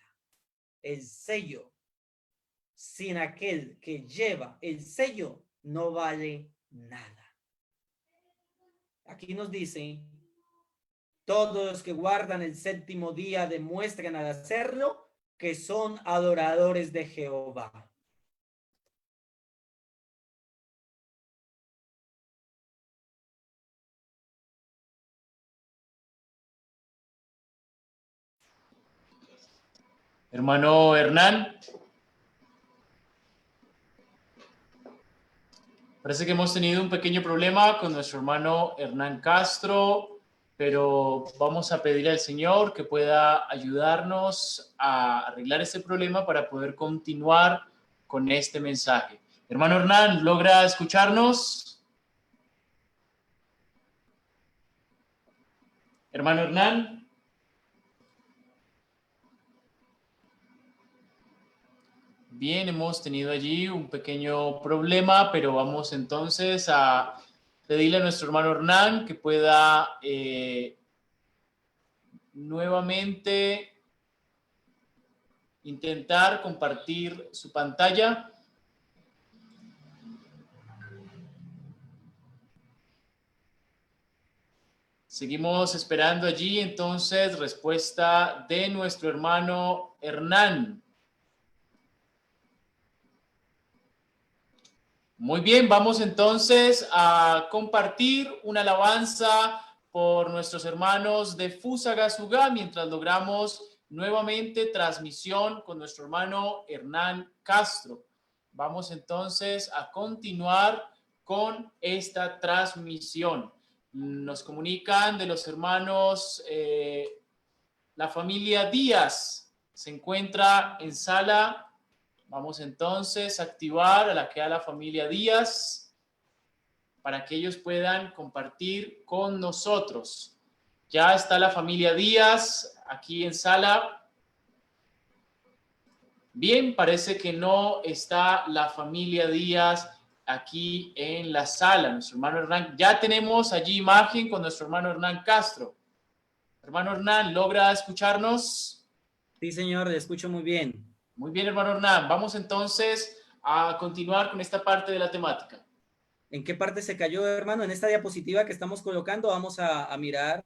El sello, sin aquel que lleva el sello, no vale nada. Aquí nos dice, todos los que guardan el séptimo día demuestran al hacerlo que son adoradores de Jehová. Hermano Hernán. Parece que hemos tenido un pequeño problema con nuestro hermano Hernán Castro, pero vamos a pedirle al Señor que pueda ayudarnos a arreglar este problema para poder continuar con este mensaje. Hermano Hernán, ¿logra escucharnos? Hermano Hernán. Bien, hemos tenido allí un pequeño problema, pero vamos entonces a pedirle a nuestro hermano Hernán que pueda nuevamente intentar compartir su pantalla. Seguimos esperando allí, entonces, respuesta de nuestro hermano Hernán. Muy bien, vamos entonces a compartir una alabanza por nuestros hermanos de Fusagasugá mientras logramos nuevamente transmisión con nuestro hermano Hernán Castro. Vamos entonces a continuar con esta transmisión. Nos comunican de los hermanos, la familia Díaz se encuentra en sala. Vamos entonces a activar a la familia Díaz para que ellos puedan compartir con nosotros. Ya está la familia Díaz aquí en sala. Bien, parece que no está la familia Díaz aquí en la sala. Nuestro hermano Hernán, ya tenemos allí imagen con nuestro hermano Hernán Castro. Hermano Hernán, ¿logra escucharnos? Sí, señor, le escucho muy bien. Muy bien, hermano Hernán. Vamos entonces a continuar con esta parte de la temática. ¿En qué parte se cayó, hermano? En esta diapositiva que estamos colocando vamos a mirar.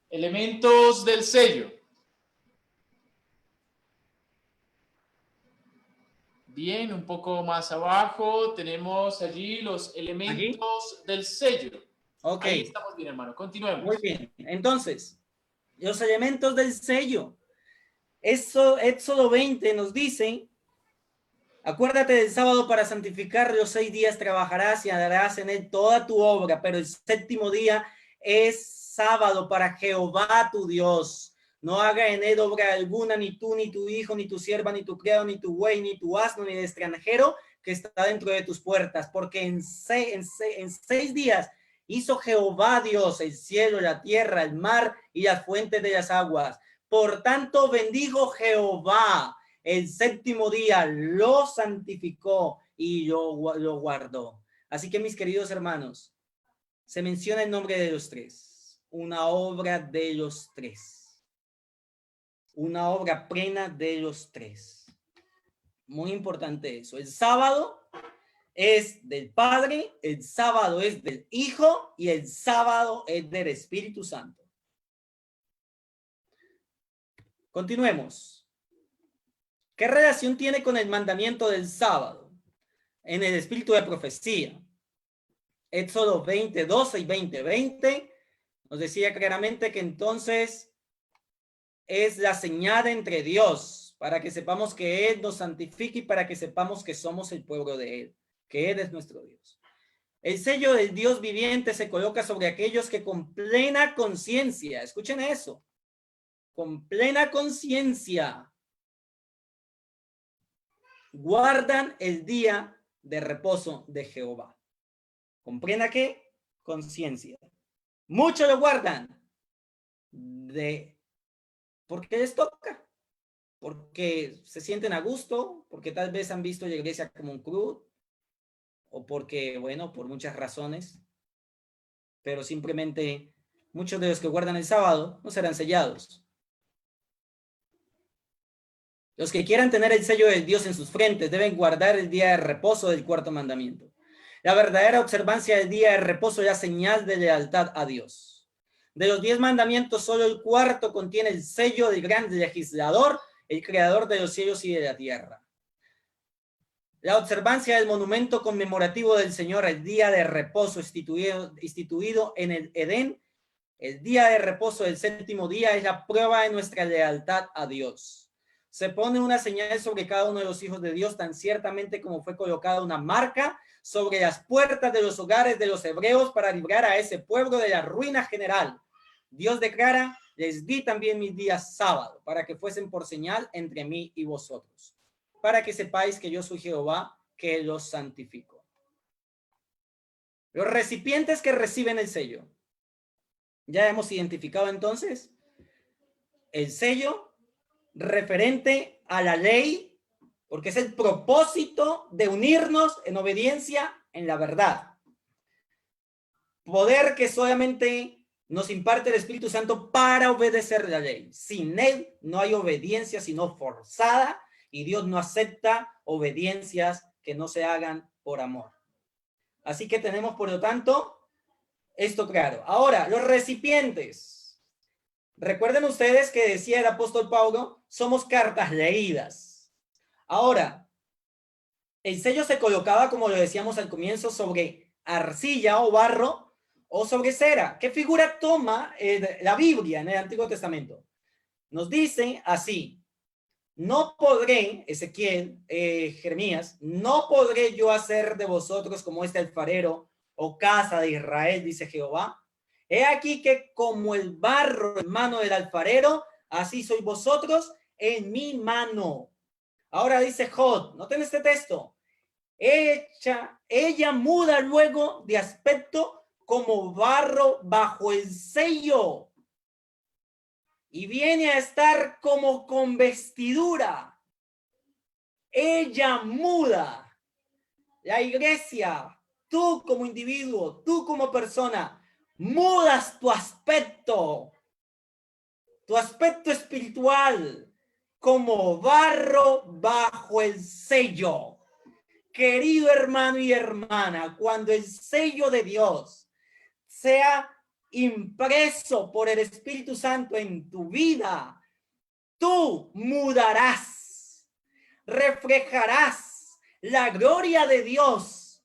Elementos del sello. Bien, un poco más abajo tenemos allí los elementos del sello. Ok. Ahí estamos bien, hermano. Continuemos. Muy bien. Entonces, los elementos del sello. Éxodo 20 nos dice: acuérdate del sábado para santificarlo, 6 días trabajarás y harás en él toda tu obra, pero el séptimo día es sábado para Jehová tu Dios. No haga en él obra alguna, ni tú, ni tu hijo, ni tu sierva, ni tu criado, ni tu buey, ni tu asno, ni el extranjero que está dentro de tus puertas, porque en 6 días hizo Jehová Dios el cielo, la tierra, el mar y las fuentes de las aguas. Por tanto, bendijo Jehová el séptimo día, lo santificó y lo guardó. Así que, mis queridos hermanos, se menciona el nombre de los tres, una obra de los tres, una obra plena de los tres. Muy importante eso. El sábado es del Padre, el sábado es del Hijo y el sábado es del Espíritu Santo. Continuemos. ¿Qué relación tiene con el mandamiento del sábado? En el espíritu de profecía. Éxodo 20, 12 y 20, 20 nos decía claramente que entonces es la señal entre Dios para que sepamos que Él nos santifique y para que sepamos que somos el pueblo de Él, que Él es nuestro Dios. El sello del Dios viviente se coloca sobre aquellos que con plena conciencia, escuchen eso, con plena conciencia, guardan el día de reposo de Jehová. ¿Con plena qué? Conciencia. Muchos lo guardan porque les toca, porque se sienten a gusto, porque tal vez han visto la iglesia como un club, o porque, bueno, por muchas razones, pero simplemente muchos de los que guardan el sábado no serán sellados. Los que quieran tener el sello de Dios en sus frentes deben guardar el día de reposo del cuarto mandamiento. La verdadera observancia del día de reposo es la señal de lealtad a Dios. De los 10 mandamientos, solo el cuarto contiene el sello del gran legislador, el creador de los cielos y de la tierra. La observancia del monumento conmemorativo del Señor, el día de reposo instituido en el Edén, el día de reposo del séptimo día, es la prueba de nuestra lealtad a Dios. Se pone una señal sobre cada uno de los hijos de Dios, tan ciertamente como fue colocada una marca sobre las puertas de los hogares de los hebreos para librar a ese pueblo de la ruina general. Dios declara: les di también mis días sábado para que fuesen por señal entre mí y vosotros, para que sepáis que yo soy Jehová, que los santifico. Los recipientes que reciben el sello. Ya hemos identificado entonces el sello referente a la ley, porque es el propósito de unirnos en obediencia en la verdad. Poder que solamente nos imparte el Espíritu Santo para obedecer la ley. Sin él no hay obediencia sino forzada, y Dios no acepta obediencias que no se hagan por amor. Así que tenemos, por lo tanto, esto claro. Ahora, los recipientes. Recuerden ustedes que decía el apóstol Pablo, somos cartas leídas. Ahora, El sello se colocaba, como lo decíamos al comienzo, sobre arcilla o barro o sobre cera. ¿Qué figura toma la Biblia en el Antiguo Testamento? Nos dice así: no podré, Ezequiel, Jeremías, no podré yo hacer de vosotros como este alfarero o casa de Israel, dice Jehová. He aquí que como el barro en mano del alfarero, así sois vosotros en mi mano. Ahora dice Jod, noten este texto: ella muda luego de aspecto como barro bajo el sello y viene a estar como con vestidura. Ella muda. La iglesia, tú como individuo, tú como persona, mudas tu aspecto espiritual como barro bajo el sello. Querido hermano y hermana, cuando el sello de Dios sea impreso por el Espíritu Santo en tu vida, tú mudarás, reflejarás la gloria de Dios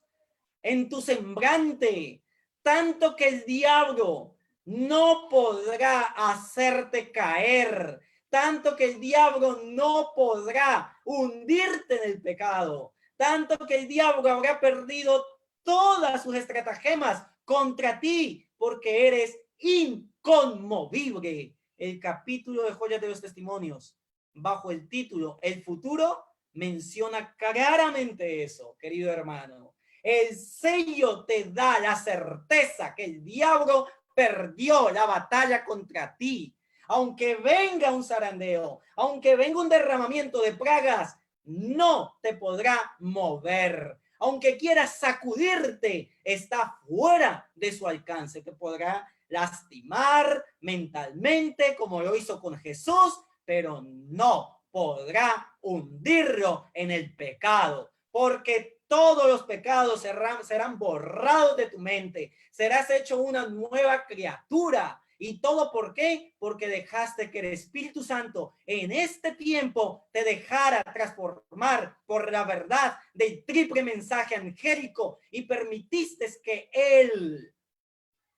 en tu semblante, tanto que el diablo no podrá hacerte caer, tanto que el diablo no podrá hundirte en el pecado, tanto que el diablo habrá perdido todas sus estratagemas contra ti, porque eres inconmovible. El capítulo de Joyas de los Testimonios, bajo el título El futuro, menciona claramente eso, querido hermano. El sello te da la certeza que el diablo perdió la batalla contra ti. Aunque venga un zarandeo, aunque venga un derramamiento de plagas, no te podrá mover. Aunque quiera sacudirte, está fuera de su alcance. Te podrá lastimar mentalmente, como lo hizo con Jesús, pero no podrá hundirlo en el pecado, porque todos los pecados serán borrados de tu mente. Serás hecho una nueva criatura. ¿Y todo por qué? Porque dejaste que el Espíritu Santo en este tiempo te dejara transformar por la verdad del triple mensaje angélico y permitiste que Él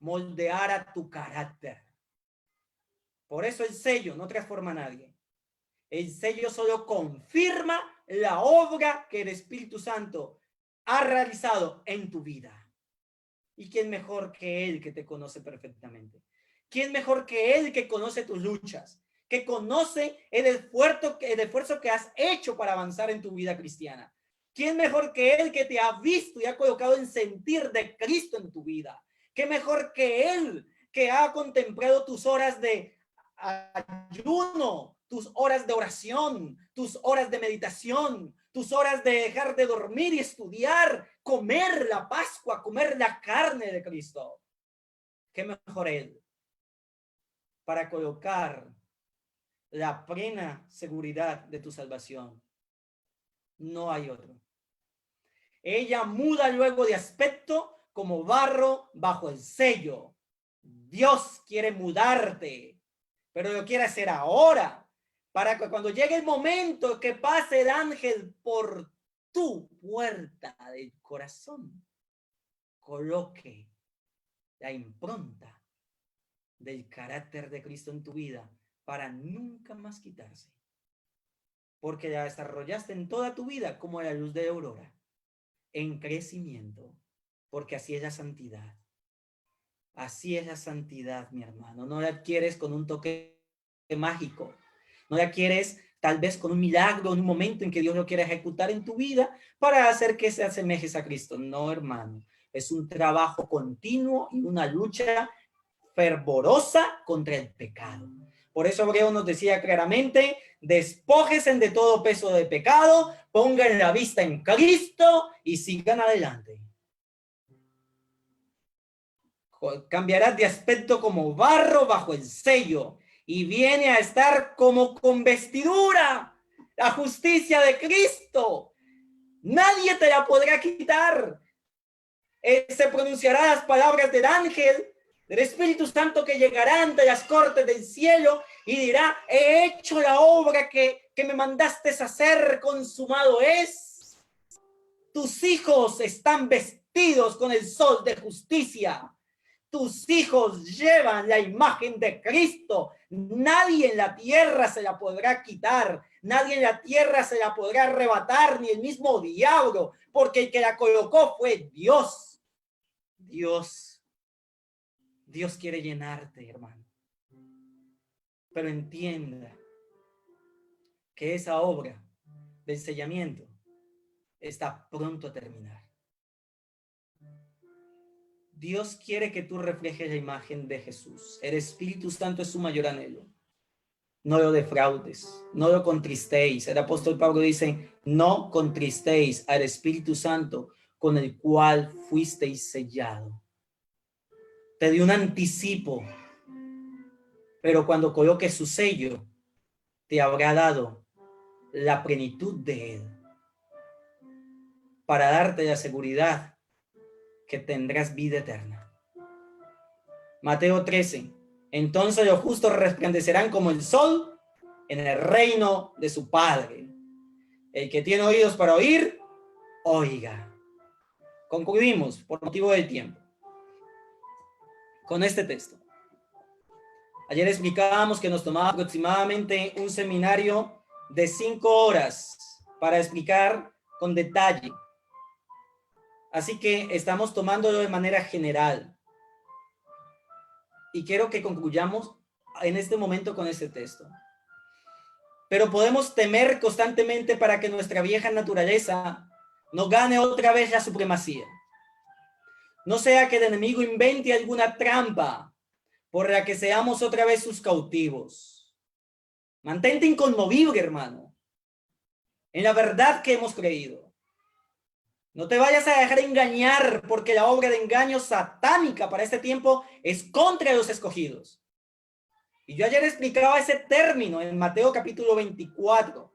moldeara tu carácter. Por eso el sello no transforma a nadie. El sello solo confirma la obra que el Espíritu Santo ha realizado en tu vida. ¿Y quién mejor que Él que te conoce perfectamente? ¿Quién mejor que Él que conoce tus luchas? Que conoce el esfuerzo que has hecho para avanzar en tu vida cristiana. ¿Quién mejor que Él que te ha visto y ha colocado en sentir de Cristo en tu vida? ¿Qué mejor que Él que ha contemplado tus horas de ayuno, tus horas de oración, tus horas de meditación, tus horas de dejar de dormir y estudiar, comer la Pascua, comer la carne de Cristo? ¿Qué mejor Él para colocar la plena seguridad de tu salvación? No hay otro. Ella muda luego de aspecto como barro bajo el sello. Dios quiere mudarte, pero lo quiere hacer ahora, para que cuando llegue el momento que pase el ángel por tu puerta del corazón, coloque la impronta del carácter de Cristo en tu vida para nunca más quitarse, porque la desarrollaste en toda tu vida como la luz de aurora, en crecimiento, porque así es la santidad. Así es la santidad, mi hermano. No la adquieres con un toque mágico, no la adquieres tal vez con un milagro, en un momento en que Dios lo quiere ejecutar en tu vida para hacer que se asemejes a Cristo. No, hermano, es un trabajo continuo y una lucha fervorosa contra el pecado. Por eso Hebreo nos decía claramente: despójense de todo peso de pecado, pongan la vista en Cristo y sigan adelante. Cambiarás de aspecto como barro bajo el sello y viene a estar como con vestidura, la justicia de Cristo. Nadie te la podrá quitar. Se pronunciarán las palabras del ángel, del Espíritu Santo, que llegará ante las cortes del cielo y dirá: he hecho la obra que me mandaste hacer, consumado es. Tus hijos están vestidos con el sol de justicia. Tus hijos llevan la imagen de Cristo. Nadie en la tierra se la podrá quitar. Nadie en la tierra se la podrá arrebatar, ni el mismo diablo, porque el que la colocó fue Dios. Dios quiere llenarte, hermano. Pero entienda que esa obra del sellamiento está pronto a terminar. Dios quiere que tú reflejes la imagen de Jesús. El Espíritu Santo es su mayor anhelo. No lo defraudes, no lo contristéis. El apóstol Pablo dice, no contristéis al Espíritu Santo con el cual fuisteis sellado. Te dio un anticipo, pero cuando coloque su sello, te habrá dado la plenitud de él para darte la seguridad que tendrás vida eterna. Mateo 13. Entonces los justos resplandecerán como el sol en el reino de su Padre. El que tiene oídos para oír, oiga. Concluimos por motivo del tiempo con este texto. Ayer explicábamos que nos tomaba aproximadamente un seminario de 5 horas para explicar con detalle. Así que estamos tomándolo de manera general. Y quiero que concluyamos en este momento con este texto. Pero podemos temer constantemente para que nuestra vieja naturaleza no gane otra vez la supremacía. No sea que el enemigo invente alguna trampa por la que seamos otra vez sus cautivos. Mantente inconmovible, hermano, en la verdad que hemos creído. No te vayas a dejar engañar, porque la obra de engaño satánica para este tiempo es contra los escogidos. Y yo ayer explicaba ese término en Mateo capítulo 24.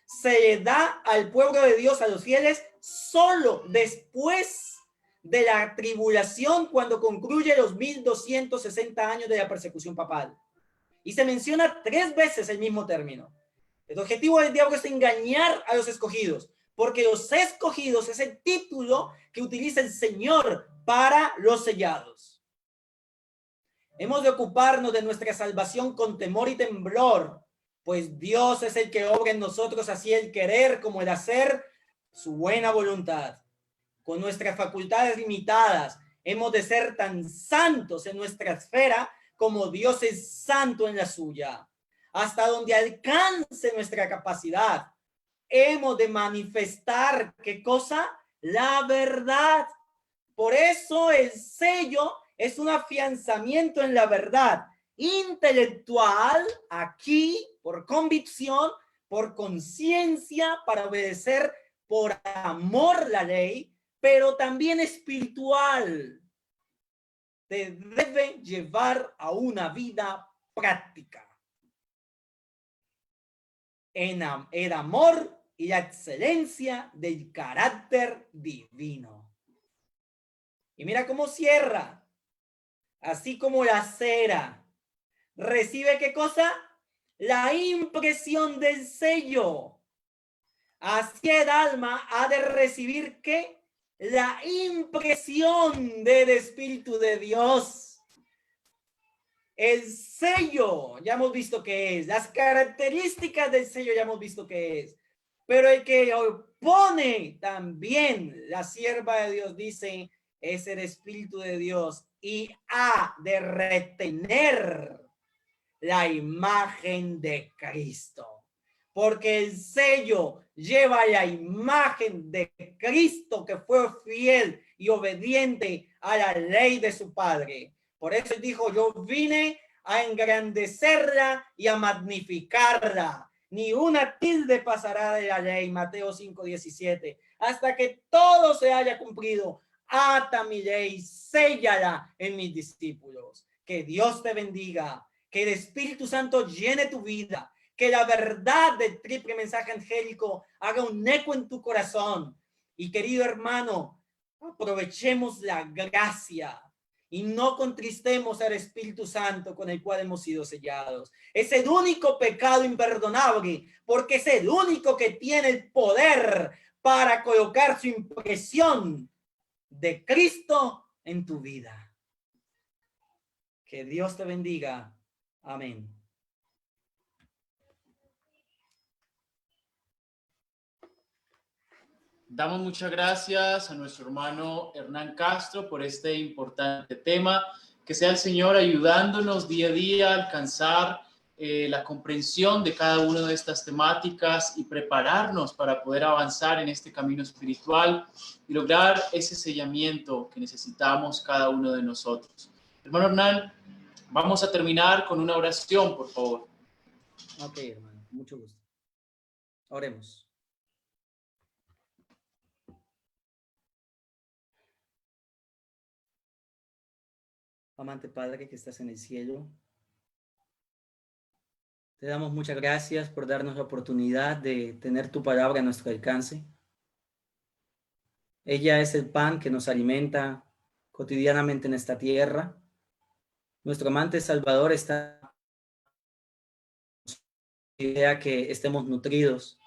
Se le da al pueblo de Dios, a los fieles, solo después de la tribulación, cuando concluye los 1260 años de la persecución papal. Y se menciona 3 veces el mismo término. El objetivo del diablo es engañar a los escogidos, porque los escogidos es el título que utiliza el Señor para los sellados. Hemos de ocuparnos de nuestra salvación con temor y temblor, pues Dios es el que obra en nosotros así el querer como el hacer su buena voluntad. Con nuestras facultades limitadas, hemos de ser tan santos en nuestra esfera como Dios es santo en la suya. Hasta donde alcance nuestra capacidad, hemos de manifestar, ¿qué cosa? La verdad. Por eso el sello es un afianzamiento en la verdad intelectual, aquí, por convicción, por conciencia, para obedecer por amor la ley, pero también espiritual. Te debe llevar a una vida práctica en el amor y la excelencia del carácter divino. Y mira cómo cierra. Así como la cera recibe, ¿qué cosa? La impresión del sello. Así el alma ha de recibir, ¿qué? La impresión del Espíritu de Dios. El sello, ya hemos visto qué es. Las características del sello ya hemos visto qué es. Pero el que pone también, la sierva de Dios dice, es el Espíritu de Dios y ha de retener la imagen de Cristo. Porque el sello lleva la imagen de Cristo, que fue fiel y obediente a la ley de su Padre. Por eso dijo, yo vine a engrandecerla y a magnificarla. Ni una tilde pasará de la ley, Mateo 5:17, hasta que todo se haya cumplido. Ata mi ley, séllala en mis discípulos. Que Dios te bendiga, que el Espíritu Santo llene tu vida, que la verdad del triple mensaje angélico haga un eco en tu corazón. Y querido hermano, aprovechemos la gracia y no contristemos al Espíritu Santo con el cual hemos sido sellados. Es el único pecado imperdonable, porque es el único que tiene el poder para colocar su impresión de Cristo en tu vida. Que Dios te bendiga. Amén. Damos muchas gracias a nuestro hermano Hernán Castro por este importante tema. Que sea el Señor ayudándonos día a día a alcanzar la comprensión de cada una de estas temáticas y prepararnos para poder avanzar en este camino espiritual y lograr ese sellamiento que necesitamos cada uno de nosotros. Hermano Hernán, vamos a terminar con una oración, por favor. Ok, hermano, mucho gusto. Oremos. Amante Padre que estás en el cielo, te damos muchas gracias por darnos la oportunidad de tener tu palabra a nuestro alcance. Ella es el pan que nos alimenta cotidianamente en esta tierra. Nuestro amante Salvador está idea que estemos nutridos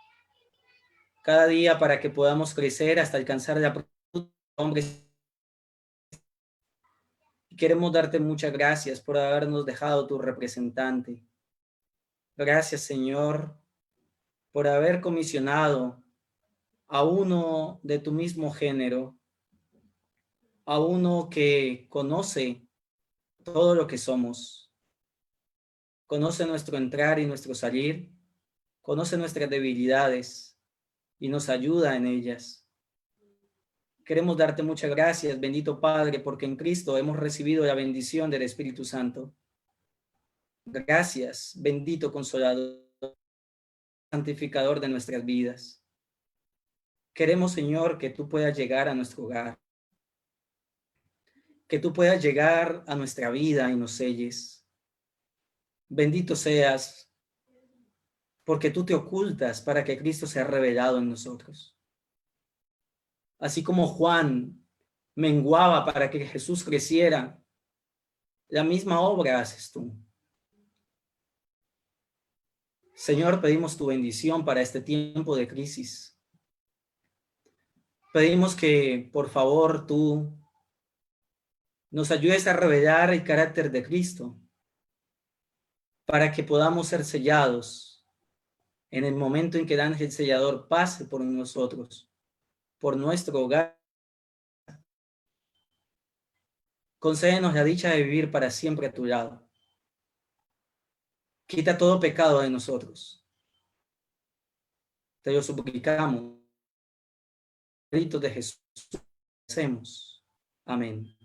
cada día para que podamos crecer hasta alcanzar la plenitud de hombres. Queremos darte muchas gracias por habernos dejado tu representante. Gracias, Señor, por haber comisionado a uno de tu mismo género, a uno que conoce todo lo que somos, conoce nuestro entrar y nuestro salir, conoce nuestras debilidades y nos ayuda en ellas. Queremos darte muchas gracias, bendito Padre, porque en Cristo hemos recibido la bendición del Espíritu Santo. Gracias, bendito Consolador, santificador de nuestras vidas. Queremos, Señor, que tú puedas llegar a nuestro hogar, que tú puedas llegar a nuestra vida y nos selles. Bendito seas, porque tú te ocultas para que Cristo sea revelado en nosotros. Así como Juan menguaba para que Jesús creciera, la misma obra haces tú. Señor, pedimos tu bendición para este tiempo de crisis. Pedimos que, por favor, tú nos ayudes a revelar el carácter de Cristo para que podamos ser sellados en el momento en que el ángel sellador pase por nosotros, por nuestro hogar. Concédenos la dicha de vivir para siempre a tu lado. Quita todo pecado de nosotros. Te lo suplicamos. Grito de Jesús. Hacemos. Amén.